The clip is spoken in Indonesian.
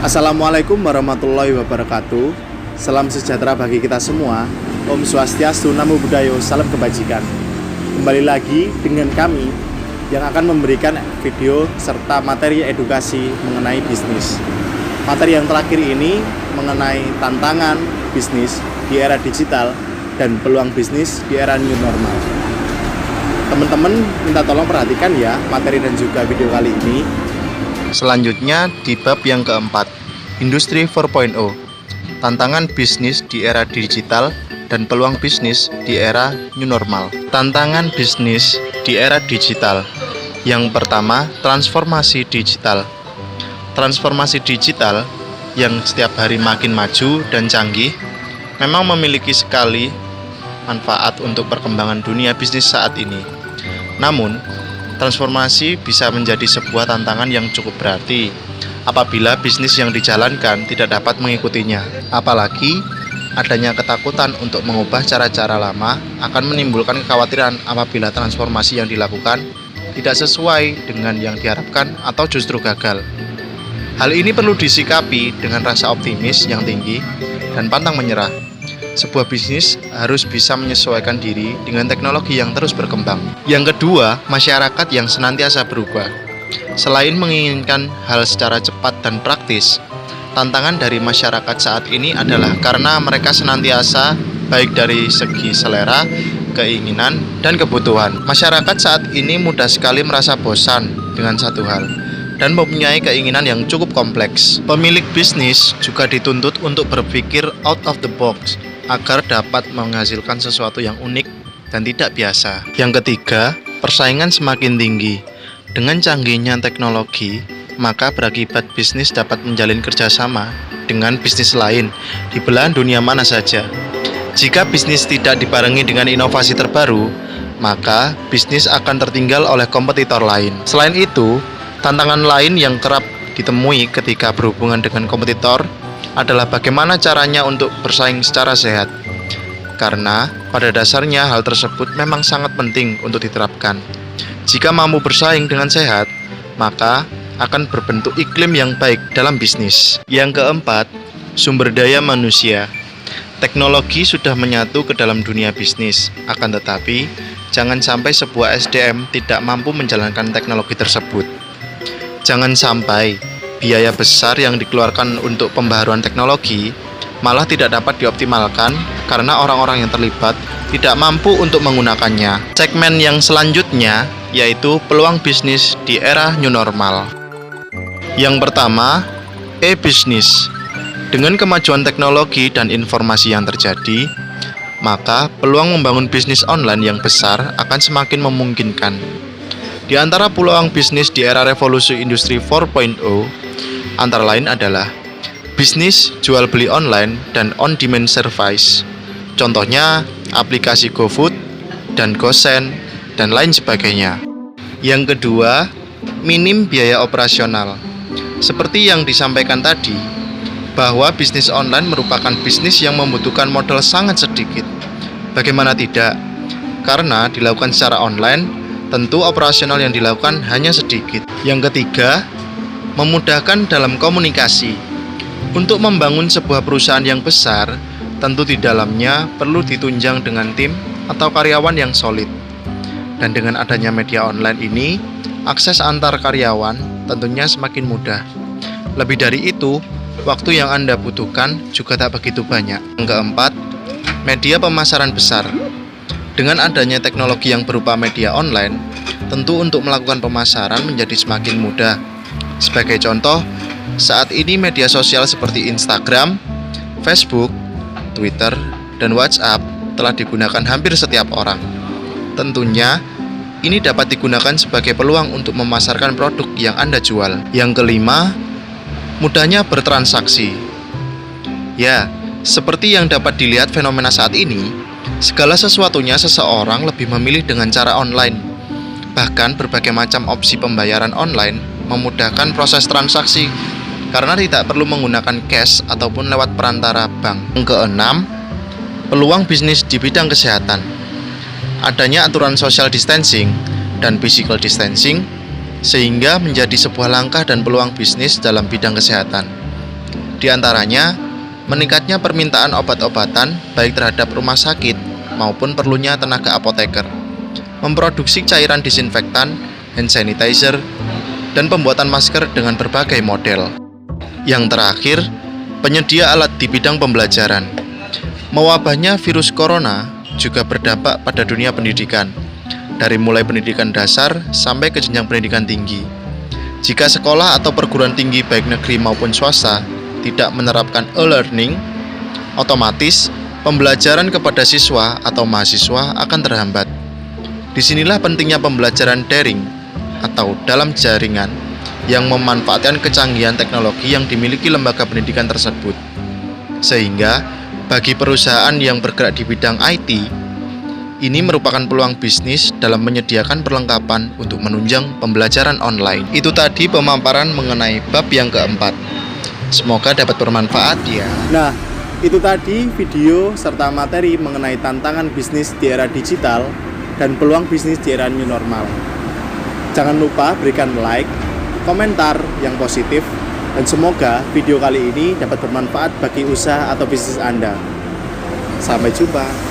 Assalamualaikum warahmatullahi wabarakatuh. Salam sejahtera bagi kita semua. Om Swastiastu, Namo Buddhaya, salam kebajikan. Kembali lagi dengan kami yang akan memberikan video serta materi edukasi mengenai bisnis. Materi yang terakhir ini mengenai tantangan bisnis di era digital dan peluang bisnis di era new normal. Teman-teman minta tolong perhatikan ya materi dan juga video kali ini. Selanjutnya di bab yang keempat, Industri 4.0, tantangan bisnis di era digital dan peluang bisnis di era new normal. Tantangan bisnis di era digital. Yang pertama, transformasi digital. Transformasi digital yang setiap hari makin maju dan canggih memang memiliki sekali manfaat untuk perkembangan dunia bisnis saat ini. Namun, transformasi bisa menjadi sebuah tantangan yang cukup berarti apabila bisnis yang dijalankan tidak dapat mengikutinya. Apalagi adanya ketakutan untuk mengubah cara-cara lama akan menimbulkan kekhawatiran apabila transformasi yang dilakukan tidak sesuai dengan yang diharapkan atau justru gagal. Hal ini perlu disikapi dengan rasa optimis yang tinggi dan pantang menyerah. Sebuah bisnis harus bisa menyesuaikan diri dengan teknologi yang terus berkembang. Yang kedua, masyarakat yang senantiasa berubah. Selain menginginkan hal secara cepat dan praktis, tantangan dari masyarakat saat ini adalah karena mereka senantiasa baik dari segi selera, keinginan, dan kebutuhan. Masyarakat saat ini mudah sekali merasa bosan dengan satu hal dan mempunyai keinginan yang cukup kompleks. Pemilik bisnis juga dituntut untuk berpikir out of the box agar dapat menghasilkan sesuatu yang unik dan tidak biasa. Yang ketiga, persaingan semakin tinggi. Dengan canggihnya teknologi, maka berakibat bisnis dapat menjalin kerjasama dengan bisnis lain di belahan dunia mana saja. Jika bisnis tidak dibarengi dengan inovasi terbaru, maka bisnis akan tertinggal oleh kompetitor lain. Selain itu, tantangan lain yang kerap ditemui ketika berhubungan dengan kompetitor adalah bagaimana caranya untuk bersaing secara sehat. Karena pada dasarnya hal tersebut memang sangat penting untuk diterapkan. Jika mampu bersaing dengan sehat, maka akan berbentuk iklim yang baik dalam bisnis. Yang keempat, sumber daya manusia. Teknologi sudah menyatu ke dalam dunia bisnis, akan tetapi jangan sampai sebuah SDM tidak mampu menjalankan teknologi tersebut. Jangan sampai biaya besar yang dikeluarkan untuk pembaharuan teknologi malah tidak dapat dioptimalkan karena orang-orang yang terlibat tidak mampu untuk menggunakannya. Segmen yang selanjutnya yaitu peluang bisnis di era new normal. Yang pertama, e-bisnis. Dengan kemajuan teknologi dan informasi yang terjadi, maka peluang membangun bisnis online yang besar akan semakin memungkinkan. Di antara peluang bisnis di era revolusi industri 4.0 antara lain adalah bisnis jual beli online dan on-demand service. Contohnya aplikasi GoFood dan GoSend dan lain sebagainya. Yang kedua, minim biaya operasional. Seperti yang disampaikan tadi, bahwa bisnis online merupakan bisnis yang membutuhkan modal sangat sedikit. Bagaimana tidak? Karena dilakukan secara online, tentu operasional yang dilakukan hanya sedikit. Yang ketiga, memudahkan dalam komunikasi. Untuk membangun sebuah perusahaan yang besar, tentu di dalamnya perlu ditunjang dengan tim atau karyawan yang solid. Dan dengan adanya media online ini, akses antar karyawan tentunya semakin mudah. Lebih dari itu, waktu yang Anda butuhkan juga tak begitu banyak. Yang keempat, media pemasaran besar. Dengan adanya teknologi yang berupa media online, tentu untuk melakukan pemasaran menjadi semakin mudah. Sebagai contoh, saat ini media sosial seperti Instagram, Facebook, Twitter, dan WhatsApp telah digunakan hampir setiap orang. Tentunya, ini dapat digunakan sebagai peluang untuk memasarkan produk yang Anda jual. Yang kelima, mudahnya bertransaksi. Ya, seperti yang dapat dilihat fenomena saat ini, segala sesuatunya seseorang lebih memilih dengan cara online. Bahkan berbagai macam opsi pembayaran online memudahkan proses transaksi karena tidak perlu menggunakan cash ataupun lewat perantara bank. Yang keenam, peluang bisnis di bidang kesehatan. Adanya aturan social distancing dan physical distancing sehingga menjadi sebuah langkah dan peluang bisnis dalam bidang kesehatan. Di antaranya, meningkatnya permintaan obat-obatan baik terhadap rumah sakit maupun perlunya tenaga apoteker, memproduksi cairan disinfektan, hand sanitizer, dan pembuatan masker dengan berbagai model. Yang terakhir, penyedia alat di bidang pembelajaran. Mewabahnya virus corona juga berdampak pada dunia pendidikan, dari mulai pendidikan dasar sampai ke jenjang pendidikan tinggi. Jika sekolah atau perguruan tinggi baik negeri maupun swasta tidak menerapkan e-learning, otomatis pembelajaran kepada siswa atau mahasiswa akan terhambat. Disinilah pentingnya pembelajaran daring atau dalam jaringan yang memanfaatkan kecanggihan teknologi yang dimiliki lembaga pendidikan tersebut. Sehingga, bagi perusahaan yang bergerak di bidang IT, ini merupakan peluang bisnis dalam menyediakan perlengkapan untuk menunjang pembelajaran online. Itu tadi pemaparan mengenai bab yang keempat. Semoga dapat bermanfaat ya. Nah, itu tadi video serta materi mengenai tantangan bisnis di era digital dan peluang bisnis di era new normal. Jangan lupa berikan like, komentar yang positif, dan semoga video kali ini dapat bermanfaat bagi usaha atau bisnis Anda. Sampai jumpa.